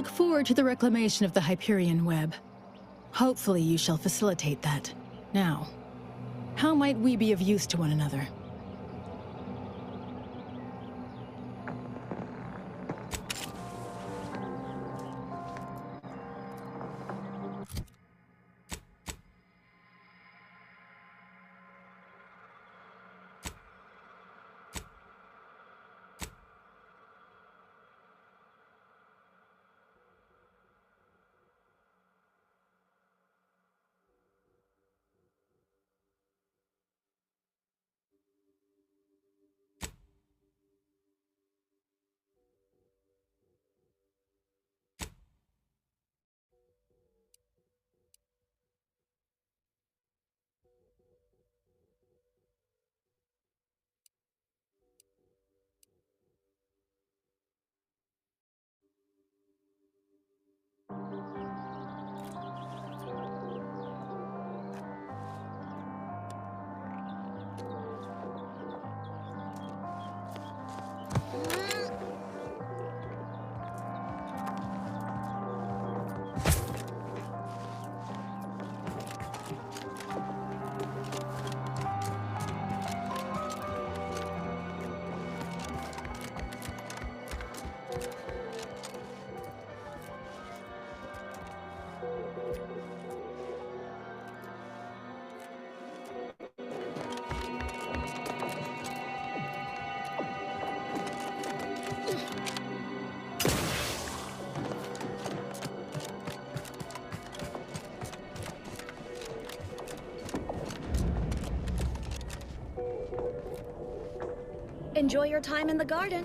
look forward to the reclamation of the Hyperion web. Hopefully you shall facilitate that. Now, how might we be of use to one another? Enjoy your time in the garden.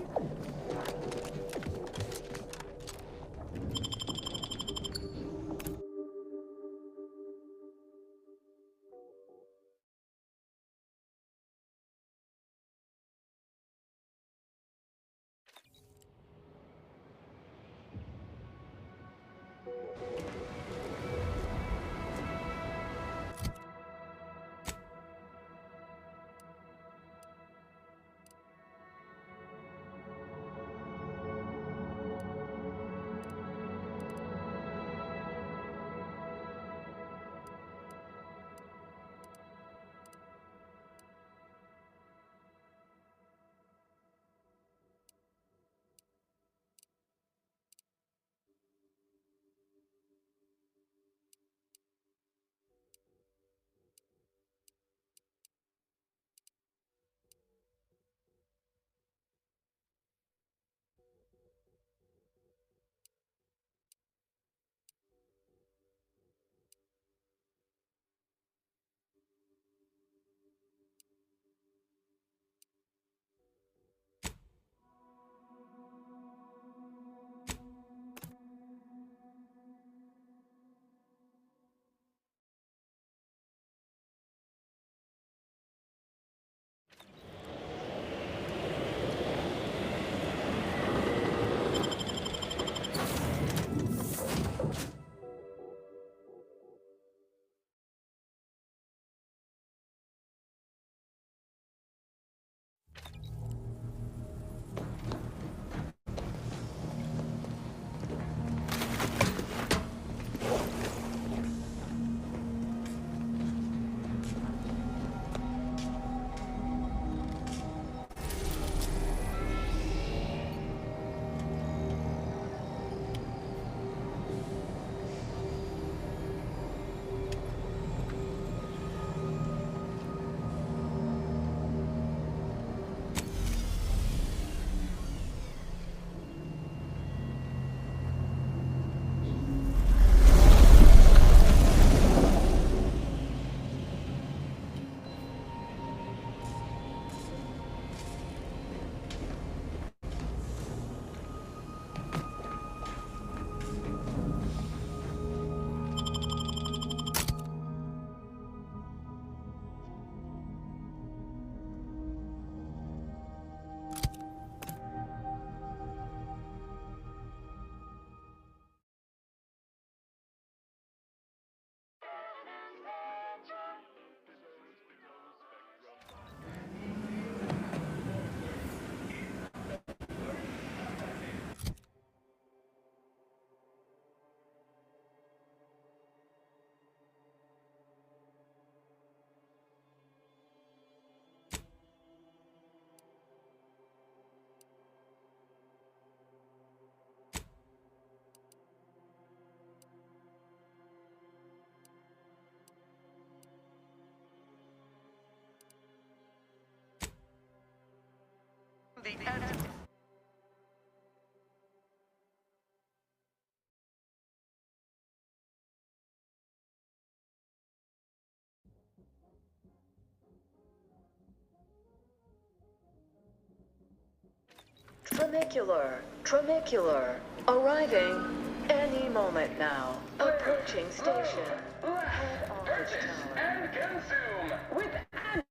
Funicular, tramicular, arriving any moment now. Approaching station. Head office tower. And consume with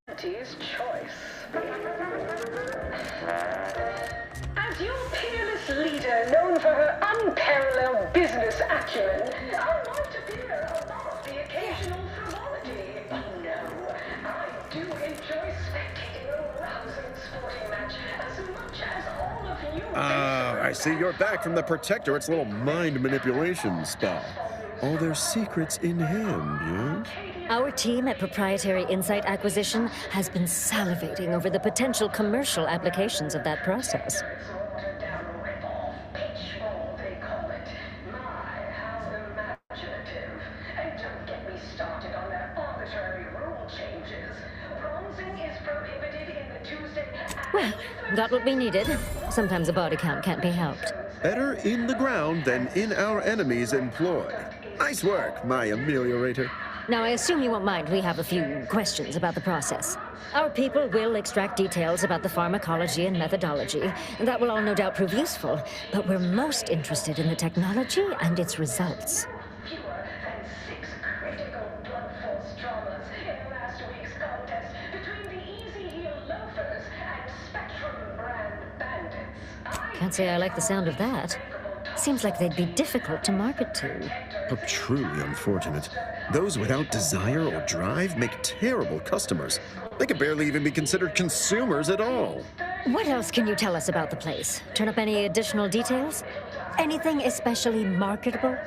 Auntie's choice. As your peerless leader, known for her unparalleled business acumen, I might appear above the occasional frivolity. Oh no, I do enjoy spectating a rousing sporting match as much as all of you. I see you're back from the Protectorat's little mind manipulation spell. All their secrets in hand, yes? Our team at Proprietary Insight Acquisition has been salivating over the potential commercial applications of that process. Well, got what we needed. Sometimes a body count can't be helped. Better in the ground than in our enemy's employ. Nice work, my ameliorator. Now, I assume you won't mind we have a few questions about the process. Our people will extract details about the pharmacology and methodology. That will all no doubt prove useful, but we're most interested in the technology and its results. Can't say I like the sound of that. Seems like they'd be difficult to market to. But truly unfortunate. Those without desire or drive make terrible customers. They could barely even be considered consumers at all. What else can you tell us about the place? Turn up any additional details? Anything especially marketable?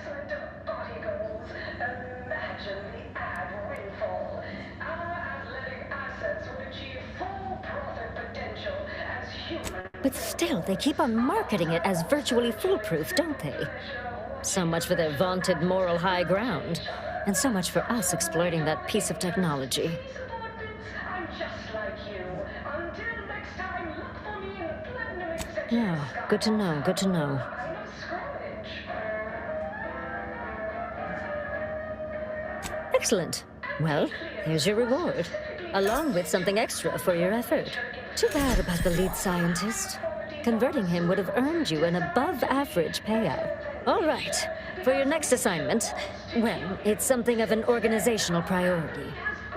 But still, they keep on marketing it as virtually foolproof, don't they? So much for their vaunted moral high ground, and so much for us exploiting that piece of technology. Yeah, good to know, good to know. Excellent. Well, here's your reward, along with something extra for your effort. Too bad about the lead scientist. Converting him would have earned you an above-average payout. All right. For your next assignment, well, it's something of an organizational priority.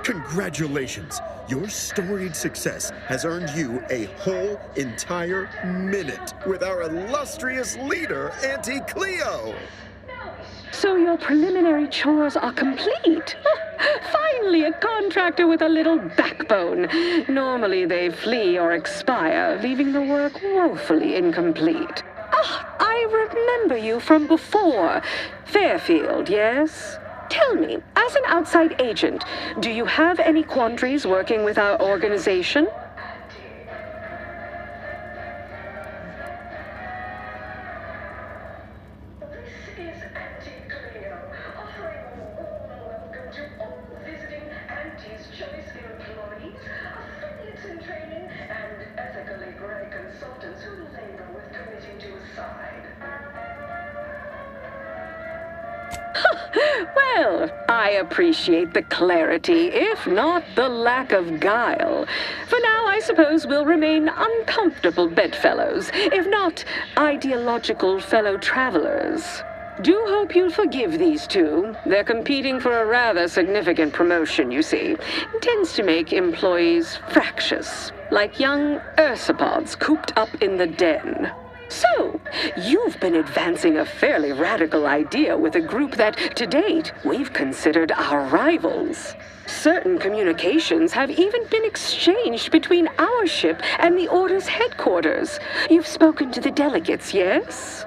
Congratulations! Your storied success has earned you a whole entire minute with our illustrious leader, Auntie Cleo! So your preliminary chores are complete? Finally, a contractor with a little backbone. Normally they flee or expire, leaving the work woefully incomplete. Ah, I remember you from before. Fairfield, yes? Tell me, as an outside agent, do you have any quandaries working with our organization? Well, I appreciate the clarity, if not the lack of guile. For now, I suppose we'll remain uncomfortable bedfellows, if not ideological fellow travelers. Do hope you'll forgive these two. They're competing for a rather significant promotion, you see. It tends to make employees fractious, like young ursopods cooped up in the den. So, you've been advancing a fairly radical idea with a group that, to date, we've considered our rivals. Certain communications have even been exchanged between our ship and the Order's headquarters. You've spoken to the delegates, yes?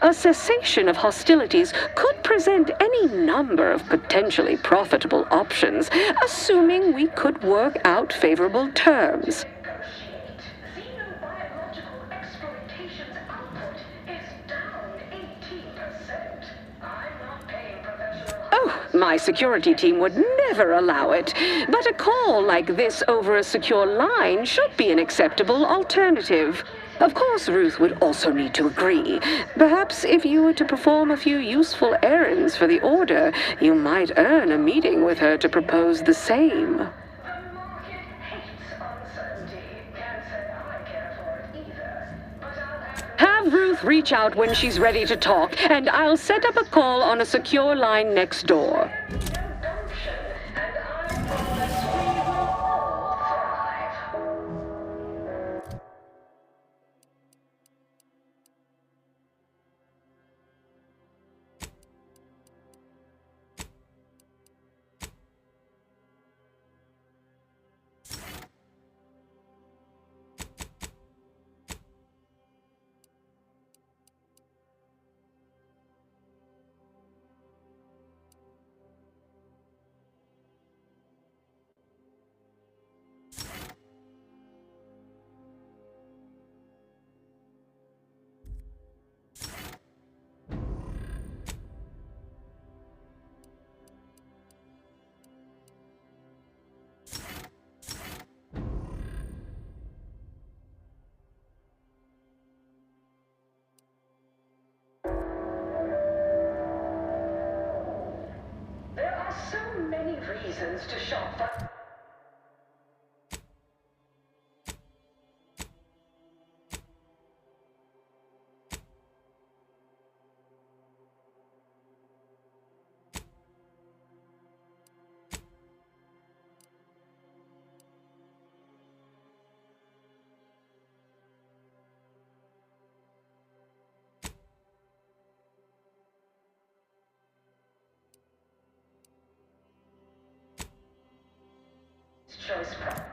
A cessation of hostilities could present any number of potentially profitable options, assuming we could work out favorable terms. Oh, my security team would never allow it, but a call like this over a secure line should be an acceptable alternative. Of course, Ruth would also need to agree. Perhaps if you were to perform a few useful errands for the Order, you might earn a meeting with her to propose the same. Have Ruth reach out when she's ready to talk, and I'll set up a call on a secure line next door. So many reasons to shop for. Choice problem.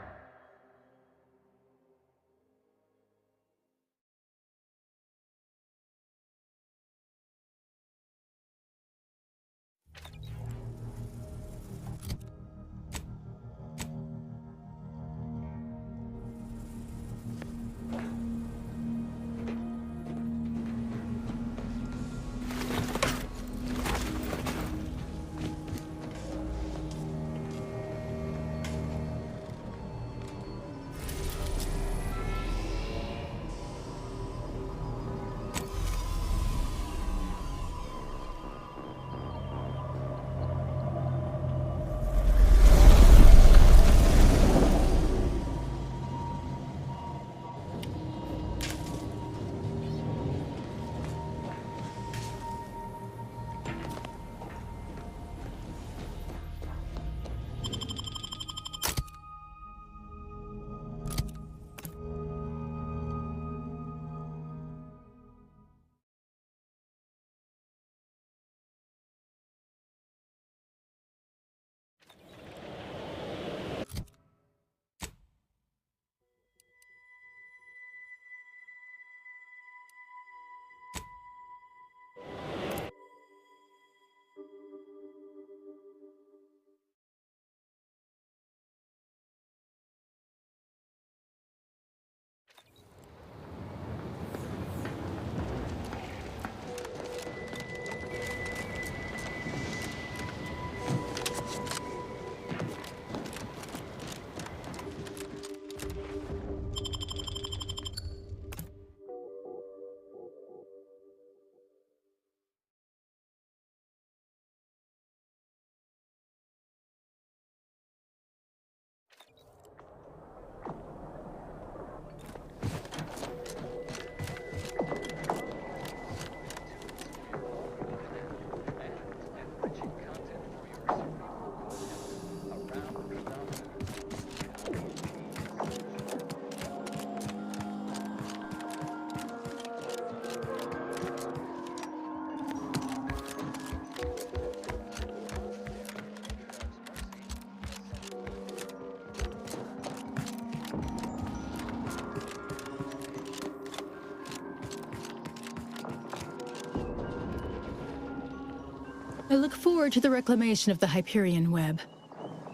I look forward to the reclamation of the Hyperion web.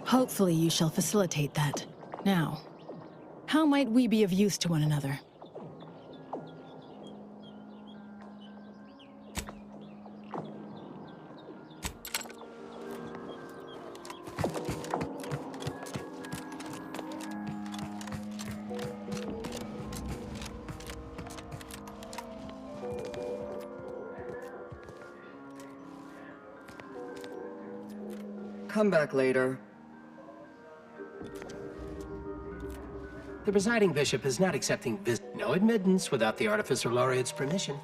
Hopefully you shall facilitate that. Now, how might we be of use to one another? come back later. The presiding bishop is not accepting no admittance without the Artificer Laureate's permission.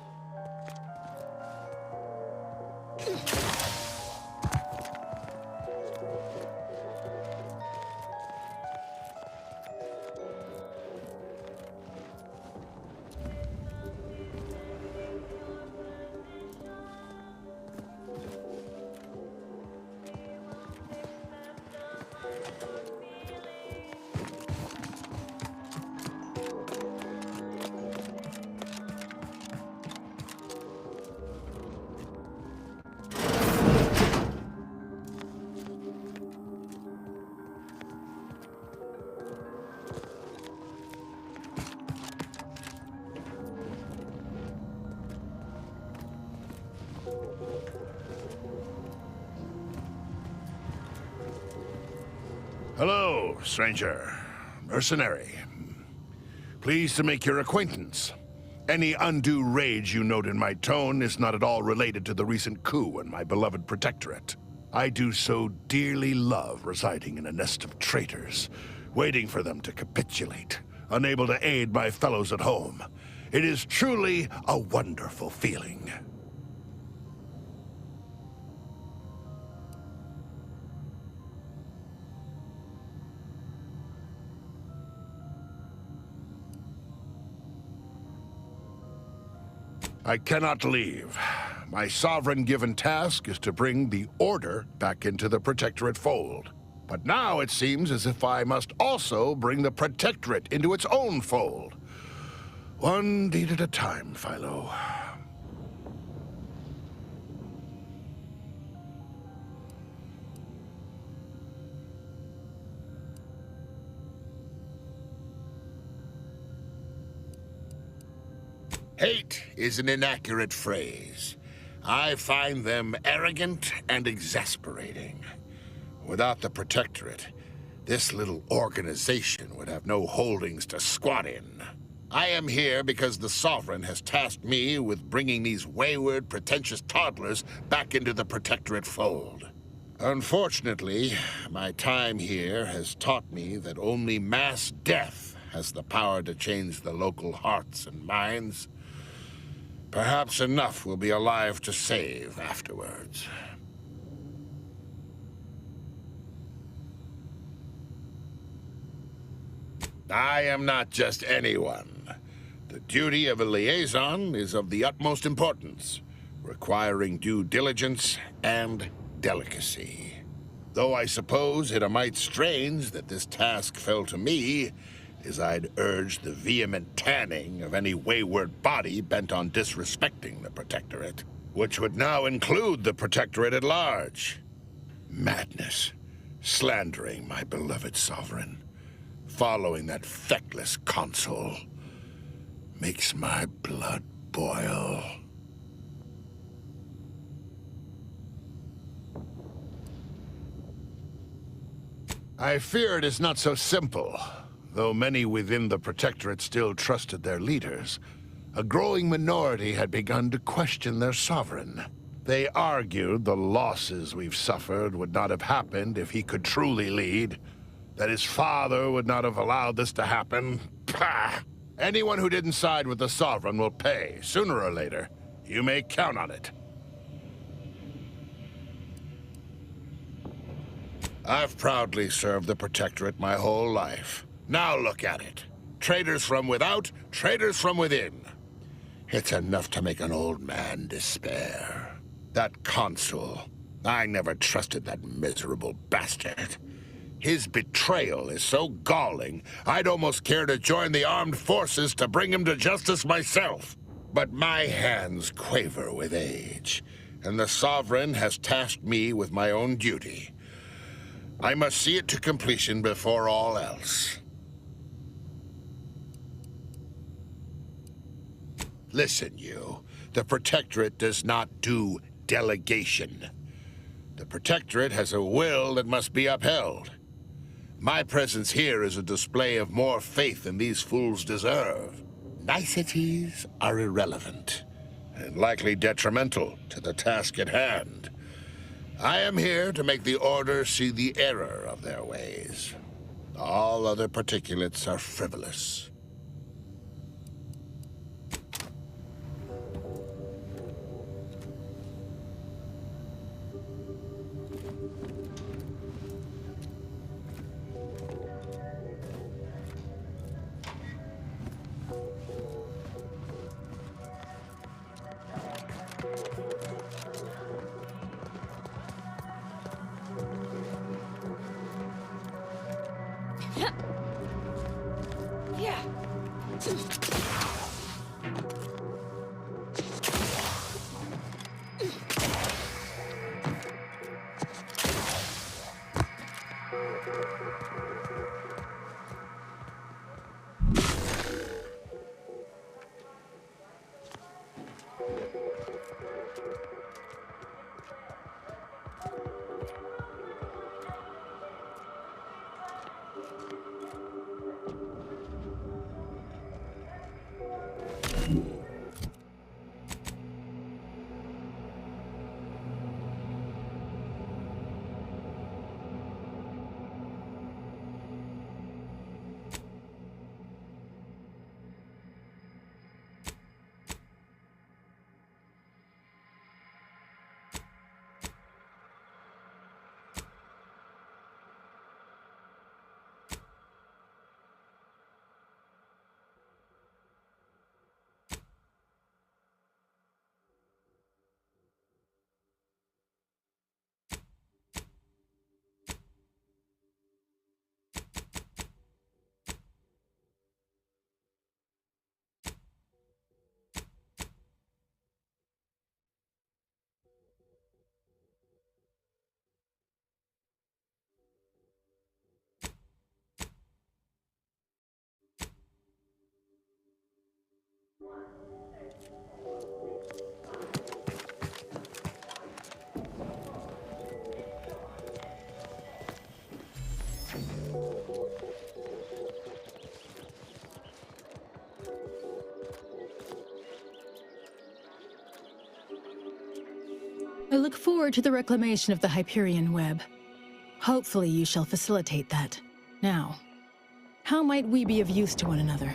Hello, stranger. Mercenary. Pleased to make your acquaintance. Any undue rage you note in my tone is not at all related to the recent coup in my beloved Protectorate. I do so dearly love residing in a nest of traitors, waiting for them to capitulate, unable to aid my fellows at home. It is truly a wonderful feeling. I cannot leave. My sovereign-given task is to bring the Order back into the Protectorate fold. But now it seems as if I must also bring the Protectorate into its own fold. One deed at a time, Philo. Hate is an inaccurate phrase. I find them arrogant and exasperating. Without the Protectorate, this little organization would have no holdings to squat in. I am here because the Sovereign has tasked me with bringing these wayward, pretentious toddlers back into the Protectorate fold. Unfortunately, my time here has taught me that only mass death has the power to change the local hearts and minds. Perhaps enough will be alive to save afterwards. I am not just anyone. The duty of a liaison is of the utmost importance, requiring due diligence and delicacy. Though I suppose it a mite strange that this task fell to me, as I'd urge the vehement tanning of any wayward body bent on disrespecting the Protectorate, which would now include the Protectorate at large. Madness, slandering my beloved Sovereign, following that feckless consul, makes my blood boil. I fear it is not so simple. Though many within the Protectorate still trusted their leaders, a growing minority had begun to question their sovereign. They argued the losses we've suffered would not have happened if he could truly lead, that his father would not have allowed this to happen. Pah! Anyone who didn't side with the Sovereign will pay, sooner or later. You may count on it. I've proudly served the Protectorate my whole life. Now look at it. Traitors from without, traitors from within. It's enough to make an old man despair. That consul, I never trusted that miserable bastard. His betrayal is so galling, I'd almost care to join the armed forces to bring him to justice myself. But my hands quaver with age, and the Sovereign has tasked me with my own duty. I must see it to completion before all else. Listen, you. The Protectorate does not do delegation. The Protectorate has a will that must be upheld. My presence here is a display of more faith than these fools deserve. Niceties are irrelevant, and likely detrimental to the task at hand. I am here to make the Order see the error of their ways. All other particulates are frivolous. I look forward to the reclamation of the Hyperion web. Hopefully you shall facilitate that. Now, how might we be of use to one another?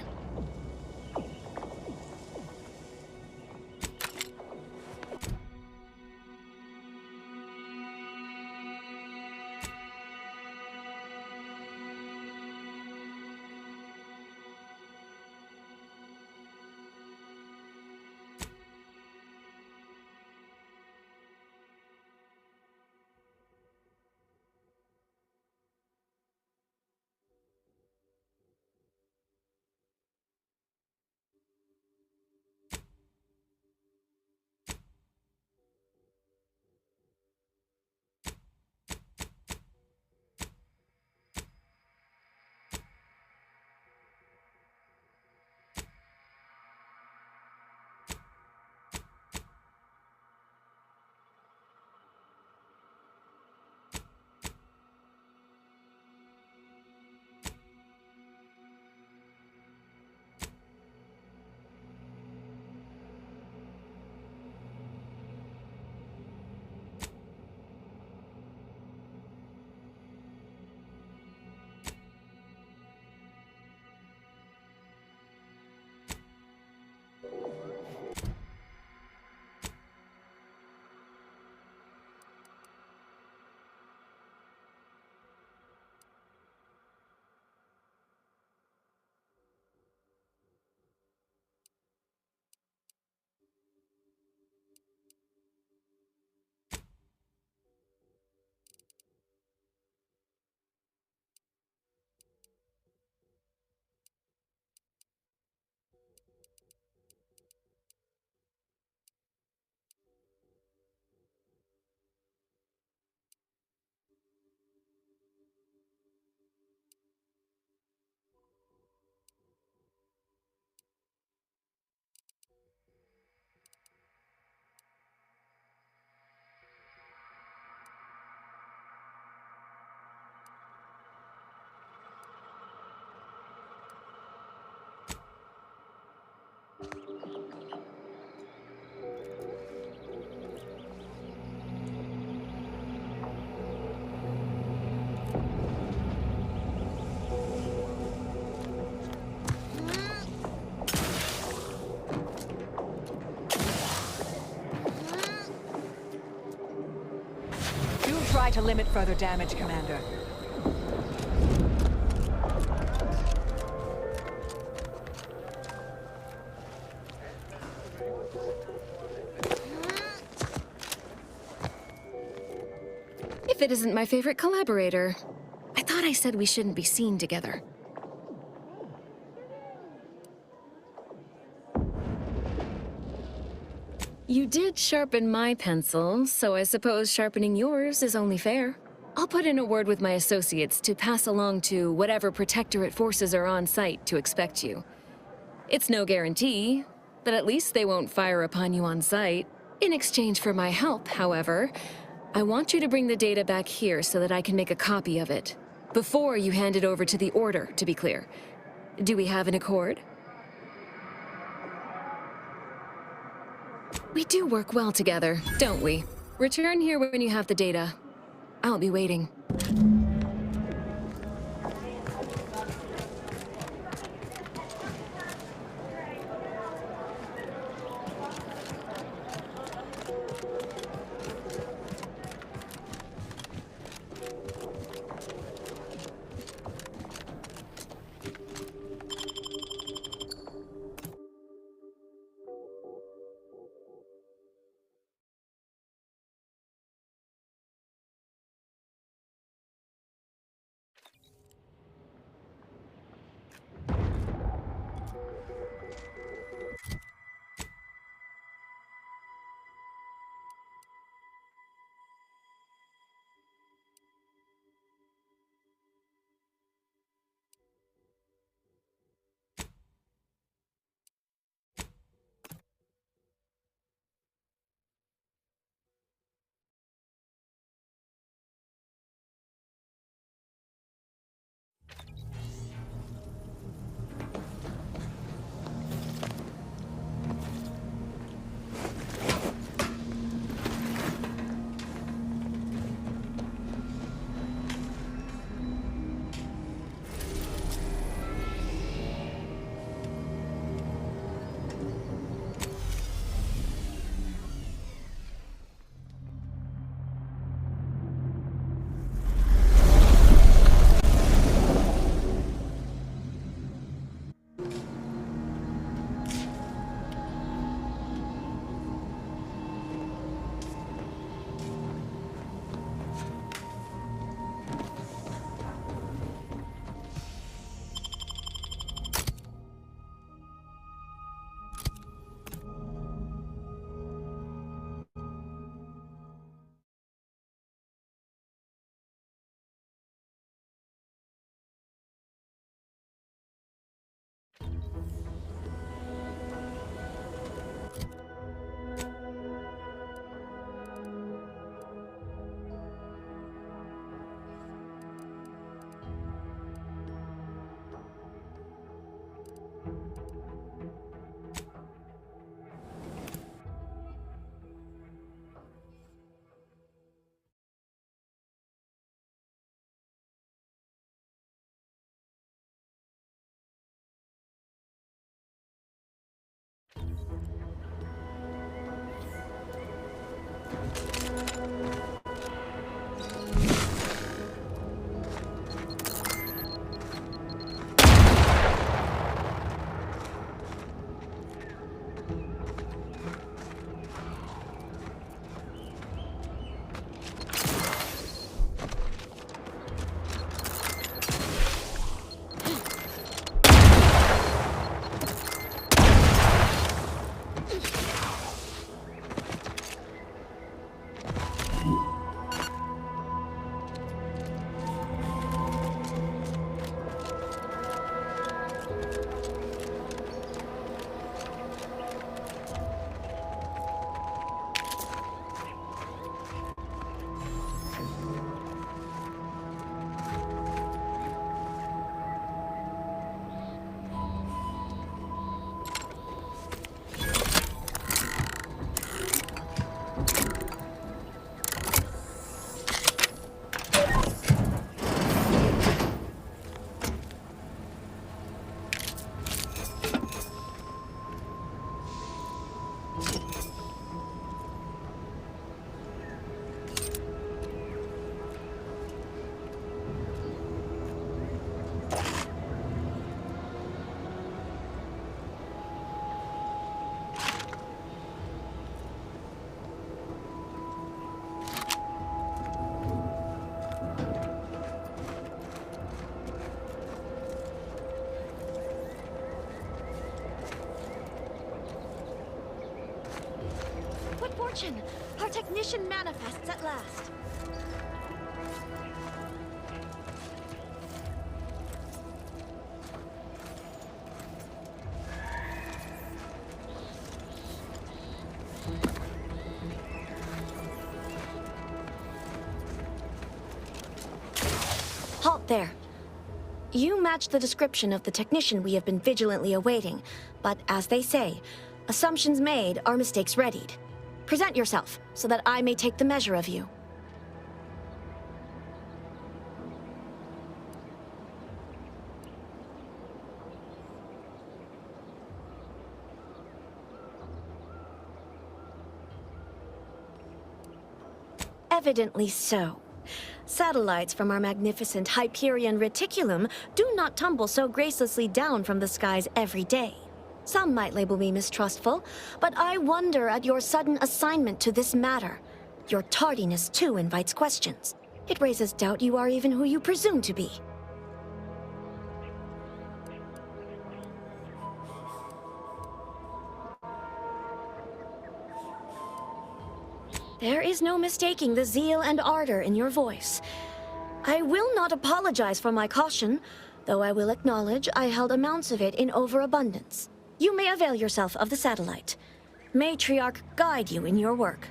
to limit further damage, Commander. If it isn't my favorite collaborator. I thought I said we shouldn't be seen together. You did sharpen my pencil, so I suppose sharpening yours is only fair. I'll put in a word with my associates to pass along to whatever Protectorate forces are on site to expect you. It's no guarantee, but at least they won't fire upon you on site. In exchange for my help, however, I want you to bring the data back here so that I can make a copy of it. Before you hand it over to the Order, to be clear. Do we have an accord? We do work well together, don't we? Return here when you have the data. I'll be waiting. Attention! Our technician manifests at last. Halt there. You match the description of the technician we have been vigilantly awaiting, but as they say, assumptions made are mistakes readied. Present yourself, so that I may take the measure of you. Evidently so. Satellites from our magnificent Hyperion reticulum do not tumble so gracelessly down from the skies every day. Some might label me mistrustful, but I wonder at your sudden assignment to this matter. Your tardiness, too, invites questions. It raises doubt you are even who you presume to be. There is no mistaking the zeal and ardor in your voice. I will not apologize for my caution, though I will acknowledge I held amounts of it in overabundance. You may avail yourself of the satellite. Matriarch guide you in your work.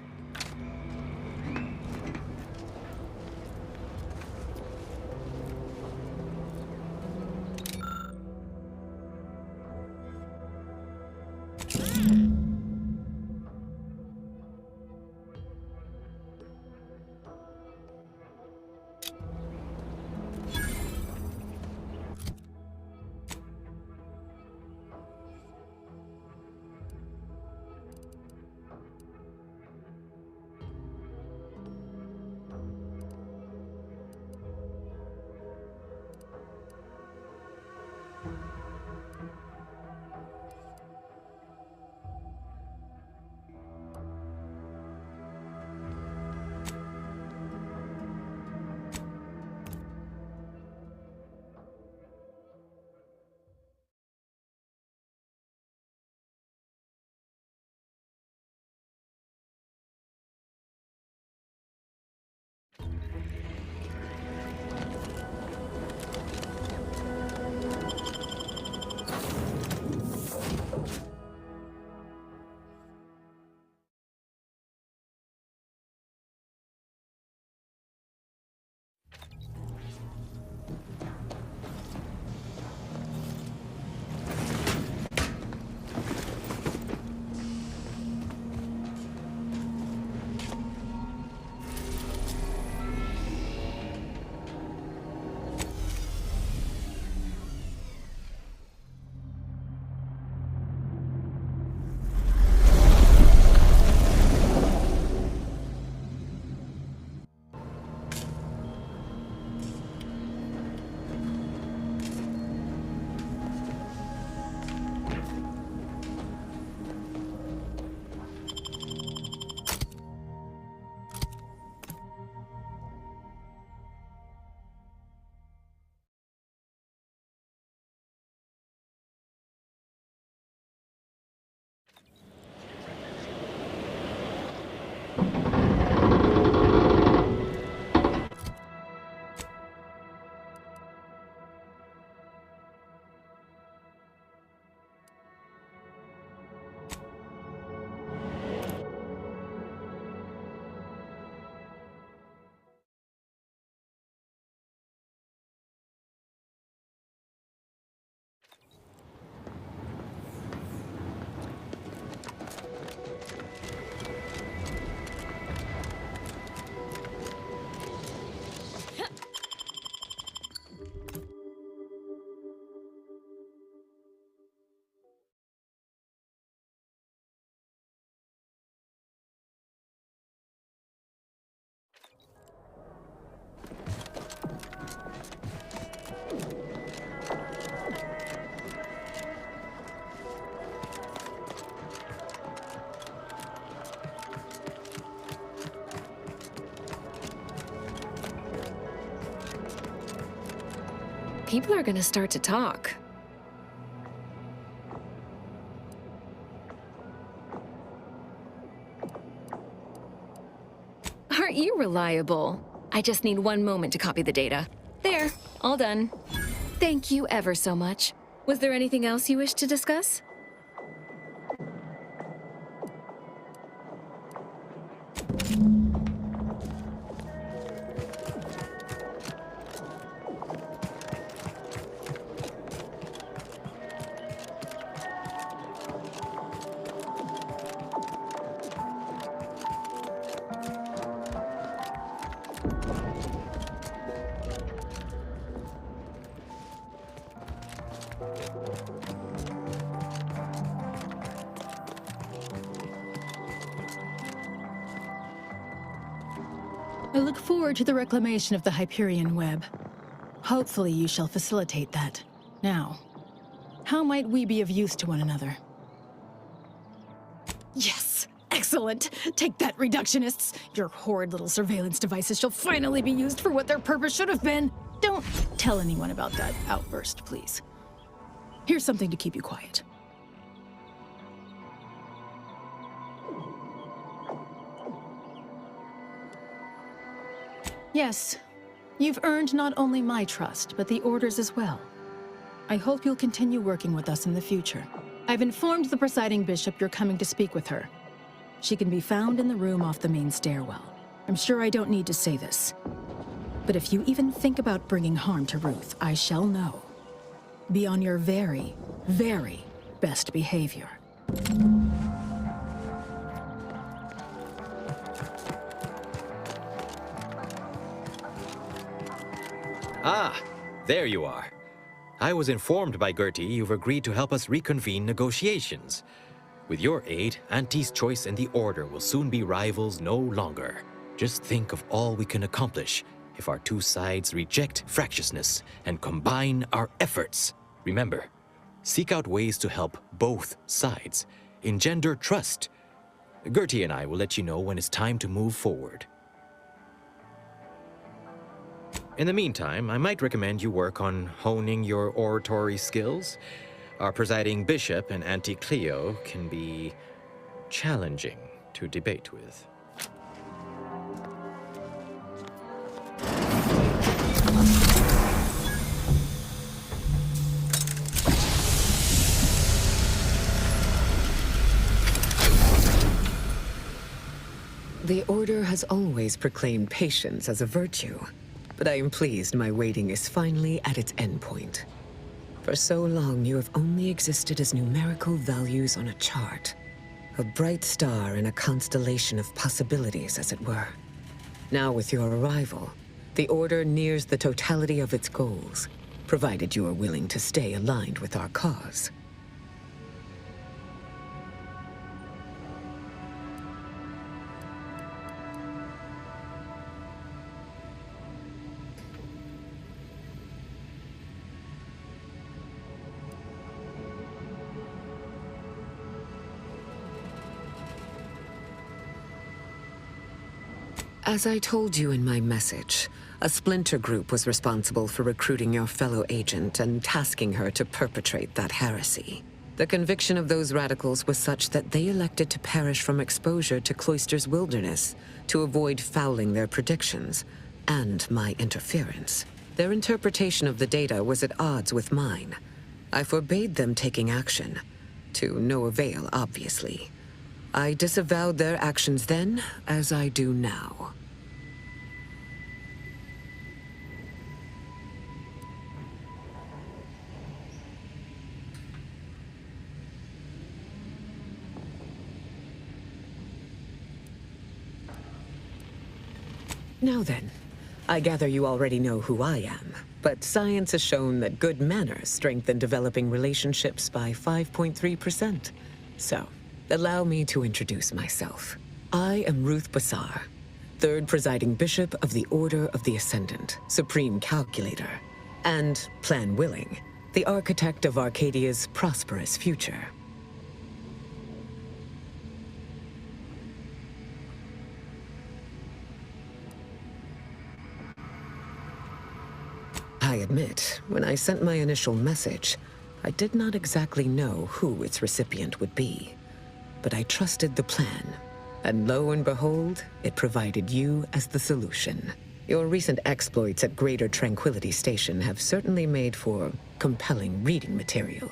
People are gonna start to talk. Aren't you reliable? I just need one moment to copy the data. There, all done. Thank you ever so much. Was there anything else you wish to discuss? I look forward to the reclamation of the Hyperion web. Hopefully you shall facilitate that. Now, how might we be of use to one another? Yes! Excellent! Take that, reductionists! Your horrid little surveillance devices shall finally be used for what their purpose should have been! Don't tell anyone about that outburst, please. Here's something to keep you quiet. Yes, you've earned not only my trust, but the Order's as well. I hope you'll continue working with us in the future. I've informed the presiding bishop you're coming to speak with her. She can be found in the room off the main stairwell. I'm sure I don't need to say this, but if you even think about bringing harm to Ruth, I shall know. Be on your very, very best behavior. Ah, there you are. I was informed by Gertie you've agreed to help us reconvene negotiations. With your aid, Auntie's choice and the Order will soon be rivals no longer. Just think of all we can accomplish if our two sides reject fractiousness and combine our efforts. Remember, seek out ways to help both sides. Engender trust. Gertie and I will let you know when it's time to move forward. In the meantime, I might recommend you work on honing your oratory skills. Our presiding bishop and Auntie Cleo can be challenging to debate with. The Order has always proclaimed patience as a virtue, but I am pleased my waiting is finally at its endpoint. For so long, you have only existed as numerical values on a chart. A bright star in a constellation of possibilities, as it were. Now with your arrival, the Order nears the totality of its goals, provided you are willing to stay aligned with our cause. As I told you in my message, a splinter group was responsible for recruiting your fellow agent and tasking her to perpetrate that heresy. The conviction of those radicals was such that they elected to perish from exposure to Cloister's wilderness to avoid fouling their predictions and my interference. Their interpretation of the data was at odds with mine. I forbade them taking action, to no avail, obviously. I disavowed their actions then, as I do now. Now then, I gather you already know who I am, but science has shown that good manners strengthen developing relationships by 5.3%. So, allow me to introduce myself. I am Ruth Basar, third presiding bishop of the Order of the Ascendant, supreme calculator, and, plan willing, the architect of Arcadia's prosperous future. I admit, when I sent my initial message, I did not exactly know who its recipient would be. But I trusted the plan, And lo and behold, it provided you as the solution. Your recent exploits at Greater Tranquility Station have certainly made for compelling reading material.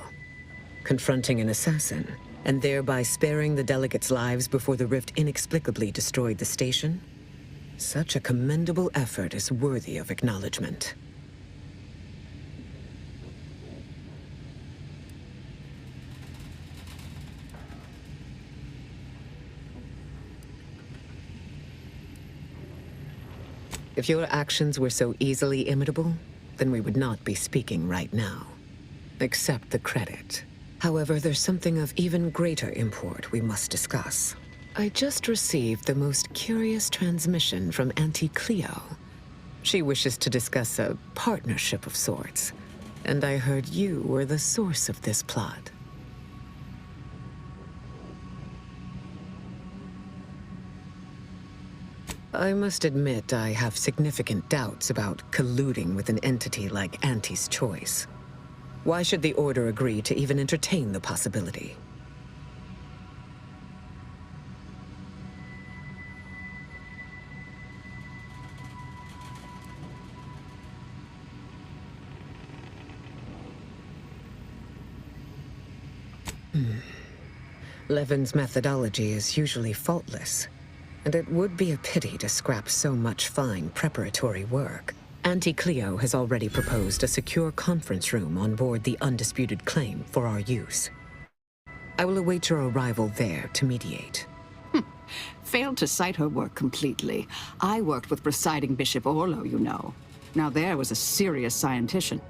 Confronting an assassin, and thereby sparing the delegates' lives before the rift inexplicably destroyed the station? Such a commendable effort is worthy of acknowledgement. If your actions were so easily imitable, then we would not be speaking right now. Accept the credit. However, there's something of even greater import we must discuss. I just received the most curious transmission from Auntie Cleo. She wishes to discuss a partnership of sorts, and I heard you were the source of this plot. I must admit I have significant doubts about colluding with an entity like Auntie's Choice. Why should the Order agree to even entertain the possibility? Levin's methodology is usually faultless, and it would be a pity to scrap so much fine preparatory work. Auntie Cleo has already proposed a secure conference room on board the Undisputed Claim for our use. I will await your arrival there to mediate. Failed to cite her work completely. I worked with Presiding Bishop Orlo, you know. Now there was a serious scientician.